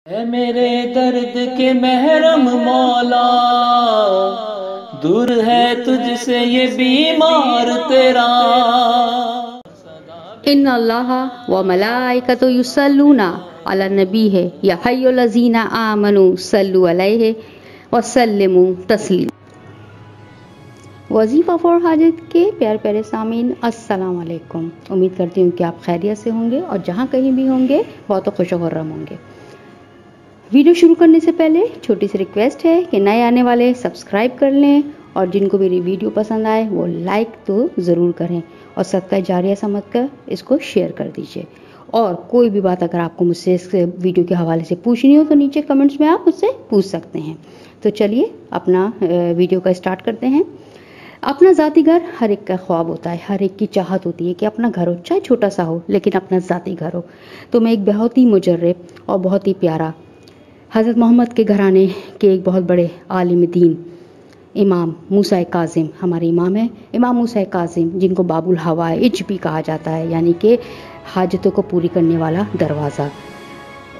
है मेरे दर्द के महरम मौला, दूर है तुझसे ये बीमार तेरा। इन्ना अल्लाह व मलाइकतु युसल्लूना अला नबी है या हय्युल्लज़ीना आमनु सल्लु अलैहि व सल्लिमु तस्लीमा। वजीफ़ा फॉर हाजत के प्यारे प्यारे सामीन, अस्सलाम वालेकुम। उम्मीद करती हूँ कि आप खैरियत से होंगे और जहाँ कहीं भी होंगे बहुत खुश व खुर्रम होंगे। वीडियो शुरू करने से पहले छोटी सी रिक्वेस्ट है कि नए आने वाले सब्सक्राइब कर लें और जिनको मेरी वीडियो पसंद आए वो लाइक तो ज़रूर करें और सदका जारिया समझ कर इसको शेयर कर दीजिए। और कोई भी बात अगर आपको मुझसे इस वीडियो के हवाले से पूछनी हो तो नीचे कमेंट्स में आप मुझसे पूछ सकते हैं। तो चलिए अपना वीडियो का स्टार्ट करते हैं। अपना ज़ाती घर हर एक का ख्वाब होता है, हर एक की चाहत होती है कि अपना घर हो, चाहे छोटा सा हो लेकिन अपना ज़ाती घर हो। तो मैं एक बहुत ही मुजर्रब और बहुत ही प्यारा हज़रत मोहम्मद के घराने के एक बहुत बड़े आलिम दीन इमाम मूसा काज़िम, हमारे इमाम हैं इमाम मूसा काज़िम, जिनको बाबुल हवाइज भी कहा जाता है, यानी कि हाजतों को पूरी करने वाला दरवाज़ा।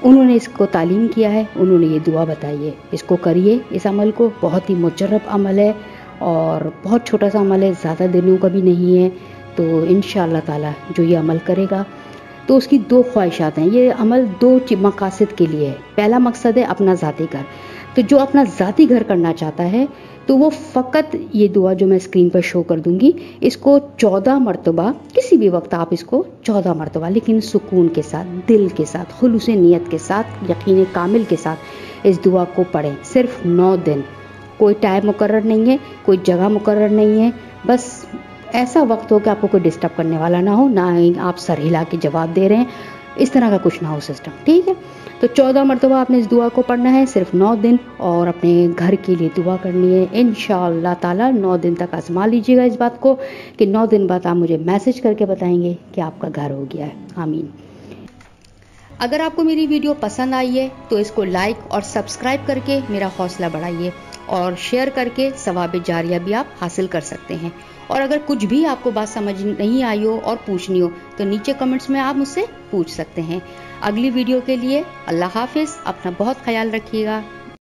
उन्होंने इसको तालीम किया है, उन्होंने ये दुआ बताई है, इसको करिए। इस अमल को बहुत ही मुजर्रब अमल है और बहुत छोटा सा अमल है, ज़्यादा दिनों का भी नहीं है। तो इंशाअल्लाह ताला जो ये अमल करेगा तो उसकी दो ख्वाहिशात हैं। ये अमल दो मकासद के लिए है। पहला मकसद है अपना ज़ाती घर। तो जो अपना ज़ाती घर करना चाहता है तो वो फ़कत ये दुआ जो मैं स्क्रीन पर शो कर दूंगी, इसको 14 मरतबा, किसी भी वक्त आप इसको 14 मरतबा लेकिन सुकून के साथ, दिल के साथ, खुलूस नीयत के साथ, यकीन कामिल के साथ इस दुआ को पढ़ें। सिर्फ 9 दिन, कोई टाइम मुकर्रर नहीं है, कोई जगह मुकर्रर नहीं है। बस ऐसा वक्त हो कि आपको कोई डिस्टर्ब करने वाला ना हो, ना ही आप सर हिला के जवाब दे रहे हैं, इस तरह का कुछ ना हो सिस्टम, ठीक है। तो 14 मरतबा आपने इस दुआ को पढ़ना है, सिर्फ 9 दिन, और अपने घर के लिए दुआ करनी है। इंशाअल्लाह ताला 9 दिन तक आजमा लीजिएगा इस बात को कि 9 दिन बाद आप मुझे मैसेज करके बताएंगे कि आपका घर हो गया है। आमीन। अगर आपको मेरी वीडियो पसंद आई है तो इसको लाइक और सब्सक्राइब करके मेरा हौसला बढ़ाइए और शेयर करके सवाब जारिया भी आप हासिल कर सकते हैं। और अगर कुछ भी आपको बात समझ नहीं आई हो और पूछनी हो तो नीचे कमेंट्स में आप मुझसे पूछ सकते हैं। अगली वीडियो के लिए अल्लाह हाफिज़, अपना बहुत ख्याल रखिएगा।